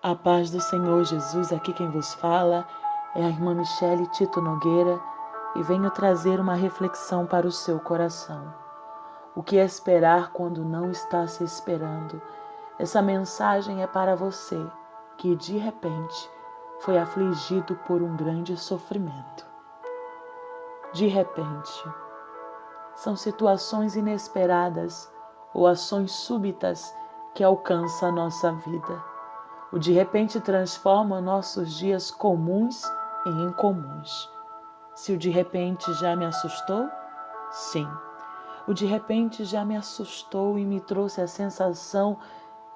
A paz do Senhor Jesus, aqui quem vos fala é a irmã Michele Tito Nogueira e venho trazer uma reflexão para o seu coração. O que esperar quando não está se esperando? Essa mensagem é para você que de repente foi afligido por um grande sofrimento. De repente, são situações inesperadas ou ações súbitas que alcançam a nossa vida. O de repente transforma nossos dias comuns em incomuns. Se o de repente já me assustou, sim. O de repente já me assustou e me trouxe a sensação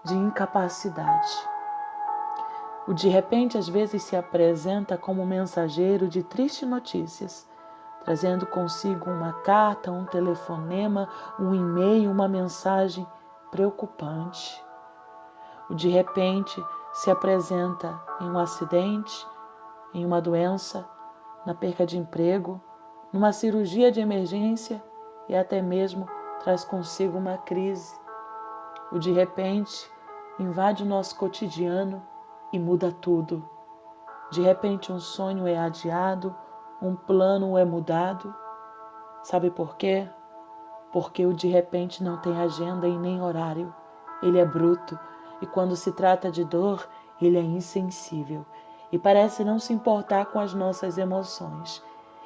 de incapacidade. O de repente às vezes se apresenta como mensageiro de tristes notícias, trazendo consigo uma carta, um telefonema, um e-mail, uma mensagem preocupante. O de repente se apresenta em um acidente, em uma doença, na perca de emprego, numa cirurgia de emergência e até mesmo traz consigo uma crise. O de repente invade o nosso cotidiano e muda tudo. De repente um sonho é adiado, um plano é mudado. Sabe por quê? Porque o de repente não tem agenda e nem horário. Ele é bruto e quando se trata de dor, ele é insensível e parece não se importar com as nossas emoções.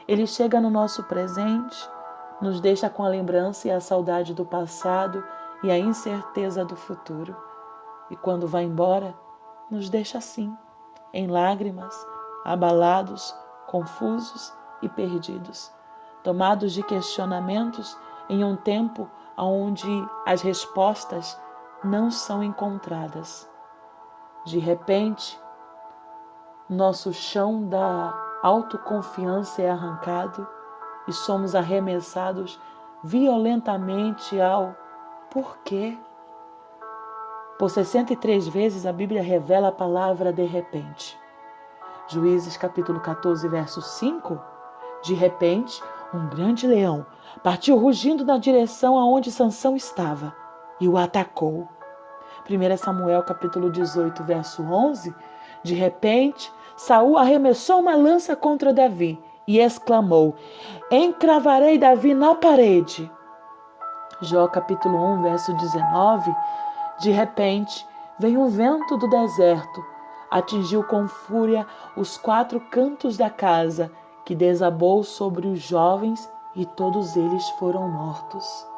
Ele chega no nosso presente, nos deixa com a lembrança e a saudade do passado e a incerteza do futuro. E quando vai embora, nos deixa assim, em lágrimas, abalados, confusos e perdidos, tomados de questionamentos em um tempo onde as respostas não são encontradas. De repente, nosso chão da autoconfiança é arrancado e somos arremessados violentamente ao porquê. Por 63 vezes a Bíblia revela a palavra de repente. Juízes capítulo 14, verso 5. De repente, um grande leão partiu rugindo na direção aonde Sansão estava e o atacou. 1 Samuel capítulo 18, verso 11. De repente, Saul arremessou uma lança contra Davi e exclamou: encravarei Davi na parede. Jó capítulo 1, verso 19. De repente, veio um vento do deserto, atingiu com fúria os 4 cantos da casa, que desabou sobre os jovens e todos eles foram mortos.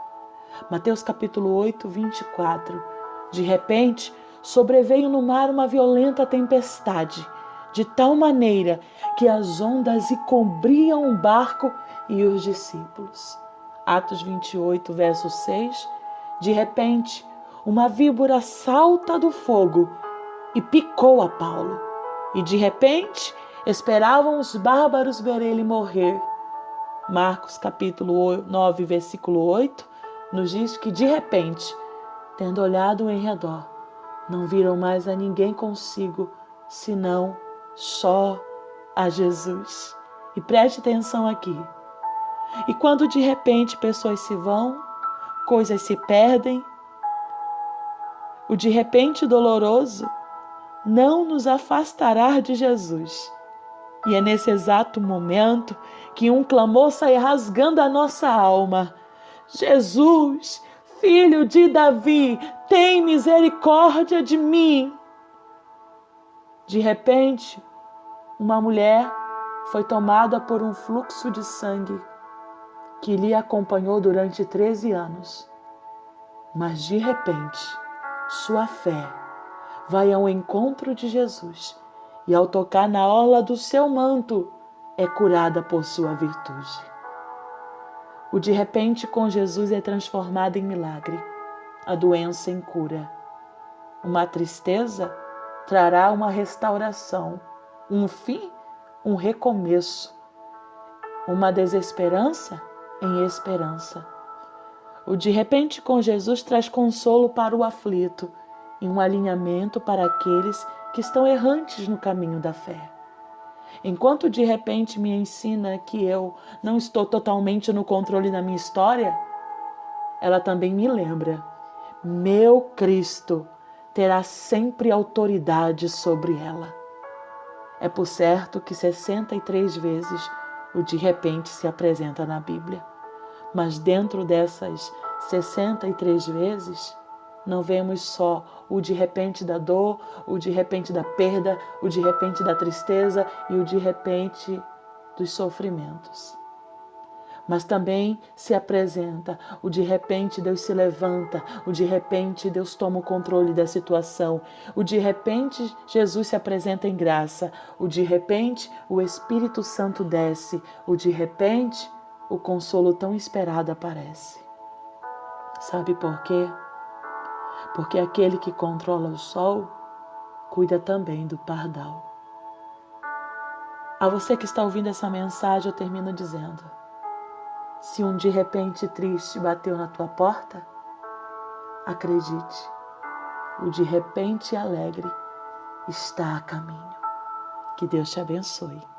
Mateus capítulo 8, 24. De repente, sobreveio no mar uma violenta tempestade, de tal maneira que as ondas encobriam o barco e os discípulos. Atos 28, verso 6. De repente, uma víbora salta do fogo e picou a Paulo. E de repente, esperavam os bárbaros ver ele morrer. Marcos capítulo 9, versículo 8, nos diz que de repente, tendo olhado em redor, não viram mais a ninguém consigo, senão só a Jesus. E preste atenção aqui. E quando de repente pessoas se vão, coisas se perdem, o de repente doloroso não nos afastará de Jesus. E é nesse exato momento que um clamor sai rasgando a nossa alma: Jesus, Filho de Davi, tem misericórdia de mim. De repente, uma mulher foi tomada por um fluxo de sangue que lhe acompanhou durante 13 anos. Mas de repente, sua fé vai ao encontro de Jesus e ao tocar na orla do seu manto, é curada por sua virtude. O de repente com Jesus é transformado em milagre, a doença em cura. Uma tristeza trará uma restauração, um fim, um recomeço. Uma desesperança em esperança. O de repente com Jesus traz consolo para o aflito e um alinhamento para aqueles que estão errantes no caminho da fé. Enquanto de repente me ensina que eu não estou totalmente no controle da minha história, ela também me lembra: meu Cristo terá sempre autoridade sobre ela. É por certo que 63 vezes o de repente se apresenta na Bíblia, mas dentro dessas 63 vezes, não vemos só o de repente da dor, o de repente da perda, o de repente da tristeza e o de repente dos sofrimentos. Mas também se apresenta o de repente Deus se levanta, o de repente Deus toma o controle da situação, o de repente Jesus se apresenta em graça, o de repente o Espírito Santo desce, o de repente o consolo tão esperado aparece. Sabe por quê? Porque aquele que controla o sol cuida também do pardal. A você que está ouvindo essa mensagem, eu termino dizendo: se um de repente triste bateu na tua porta, acredite, o de repente alegre está a caminho. Que Deus te abençoe.